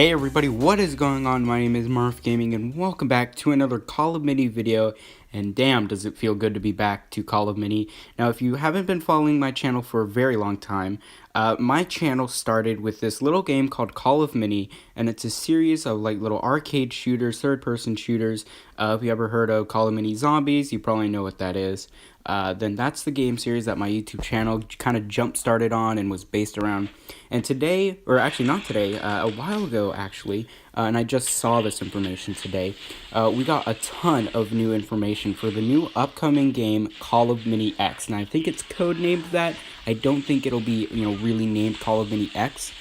Hey everybody, what is going on? My name is Marv Gaming and welcome back to another Call of Mini video. And damn, does it feel good to be back to Call of Mini. Now, if you haven't been following my channel for a very long time, my channel started with this little game called Call of Mini, and it's a series of like little arcade shooters, third-person shooters. If you ever heard of Call of Mini Zombies, you probably know what that is. Then that's the game series that my YouTube channel kind of jump-started on and was based around. And today, or actually not today, a while ago actually, and I just saw this information today, we got a ton of new information for the new upcoming game Call of Mini X. And I think it's codenamed that. I don't think it'll be, really named Call of Mini X.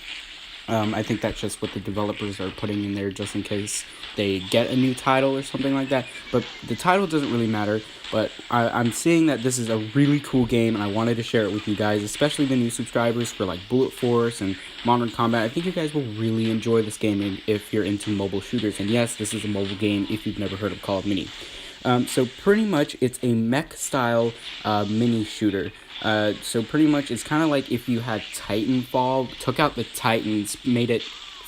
I think that's just what the developers are putting in there just in case they get a new title or something like that. But the title doesn't really matter. But I'm seeing that this is a really cool game, and I wanted to share it with you guys, especially the new subscribers for like Bullet Force and Modern Combat. I think you guys will really enjoy this game if you're into mobile shooters. And yes, this is a mobile game if you've never heard of Call of Mini. So pretty much it's a mech style mini shooter. So pretty much it's kind of like if you had Titanfall, took out the Titans, made it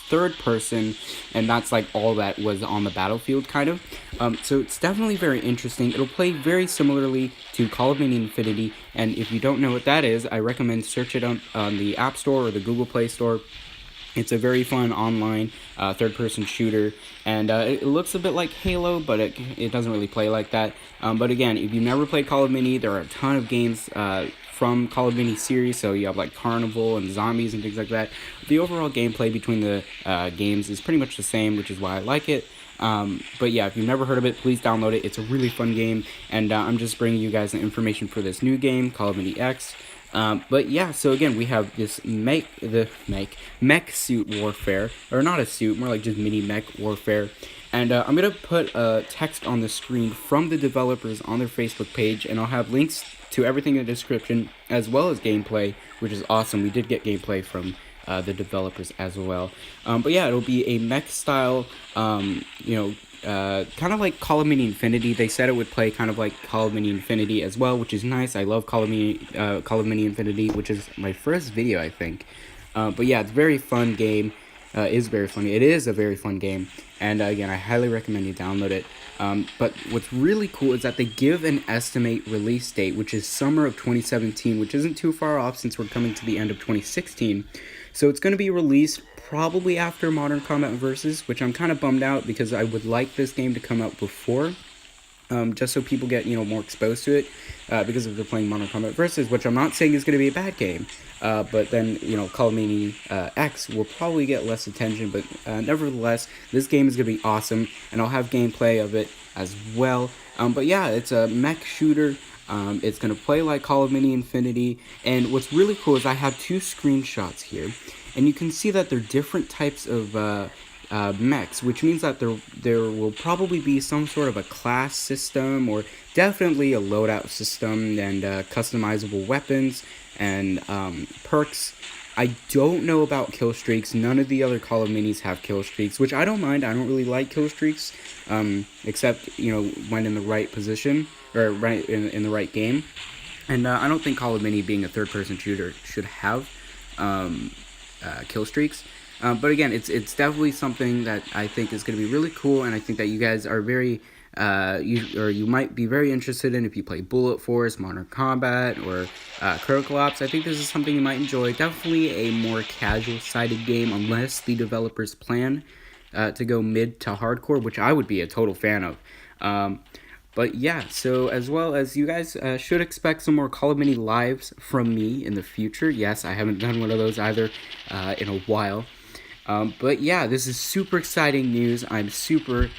third person, and that's like all that was on the battlefield kind of. So it's definitely very interesting. It'll play very similarly to Call of Duty Infinity, and if you don't know what that is, I recommend search it on the App Store or the Google Play Store. It's a very fun online third-person shooter, and it looks a bit like Halo, but it doesn't really play like that. But again, if you've never played Call of Duty, there are a ton of games from Call of Duty series, so you have like Carnival and Zombies and things like that. The overall gameplay between the games is pretty much the same, which is why I like it. But yeah, if you've never heard of it, please download it. It's a really fun game, and I'm just bringing you guys the information for this new game, Call of Duty X. But yeah, so again, we have this mech suit warfare, or not a suit, more like just mini mech warfare. And I'm going to put text on the screen from the developers on their Facebook page, and I'll have links to everything in the description, as well as gameplay, which is awesome. We did get gameplay from the developers as well. But yeah, it'll be a mech style, kind of like Call of Duty Infinity. They said it would play kind of like Call of Duty Infinity as well, which is nice. I love Call of Duty Infinity, which is my first video, I think. But yeah, it's a very fun game. Is very funny. It is a very fun game, and again, I highly recommend you download it. But what's really cool is that they give an estimate release date, which is summer of 2017, which isn't too far off since we're coming to the end of 2016. So it's going to be released probably after Modern Combat Versus, which I'm kind of bummed out because I would like this game to come out before. Just so people get, more exposed to it, because if they're playing Modern Combat Versus, which I'm not saying is going to be a bad game, but then, Call of Duty X will probably get less attention, but nevertheless, this game is going to be awesome, and I'll have gameplay of it as well. But yeah, it's a mech shooter. It's going to play like Call of Duty Infinity, and what's really cool is I have two screenshots here, and you can see that they're different types of mechs, which means that there will probably be some sort of a class system, or definitely a loadout system, and customizable weapons and perks. I don't know about kill streaks. None of the other Call of Minis have kill streaks, which I don't mind. I don't really like kill streaks, except when in the right position, or right in the right game. And I don't think Call of Mini, being a third-person shooter, should have kill streaks. But again, it's definitely something that I think is going to be really cool, and I think that you guys are very, you might be very interested in if you play Bullet Force, Modern Combat, or Critical Ops. I think this is something you might enjoy. Definitely a more casual-sided game, unless the developers plan to go mid to hardcore, which I would be a total fan of. But yeah, so as well as you guys should expect some more Call of Duty lives from me in the future. Yes, I haven't done one of those either in a while. But yeah, this is super exciting news. I'm super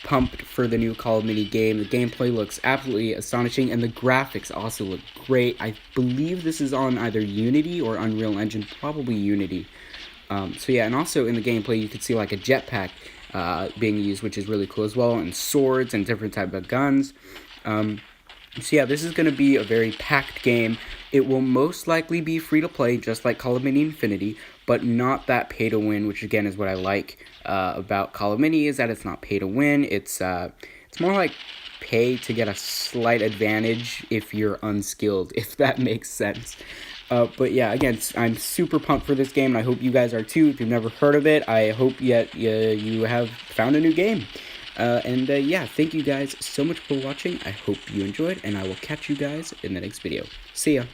pumped for the new Call of Duty game. The gameplay looks absolutely astonishing, and the graphics also look great. I believe this is on either Unity or Unreal Engine, probably Unity. So yeah, and also in the gameplay you can see like a jetpack being used, which is really cool as well, and swords and different type of guns. So yeah, this is going to be a very packed game. It will most likely be free to play, just like Call of Duty Infinity, but not that pay to win, which again is what I like about Call of Duty, is that it's not pay to win. It's more like pay to get a slight advantage if you're unskilled, if that makes sense. But yeah, again, I'm super pumped for this game, and I hope you guys are too. If you've never heard of it, I hope you have found a new game. Yeah, thank you guys so much for watching. I hope you enjoyed, and I will catch you guys in the next video. See ya.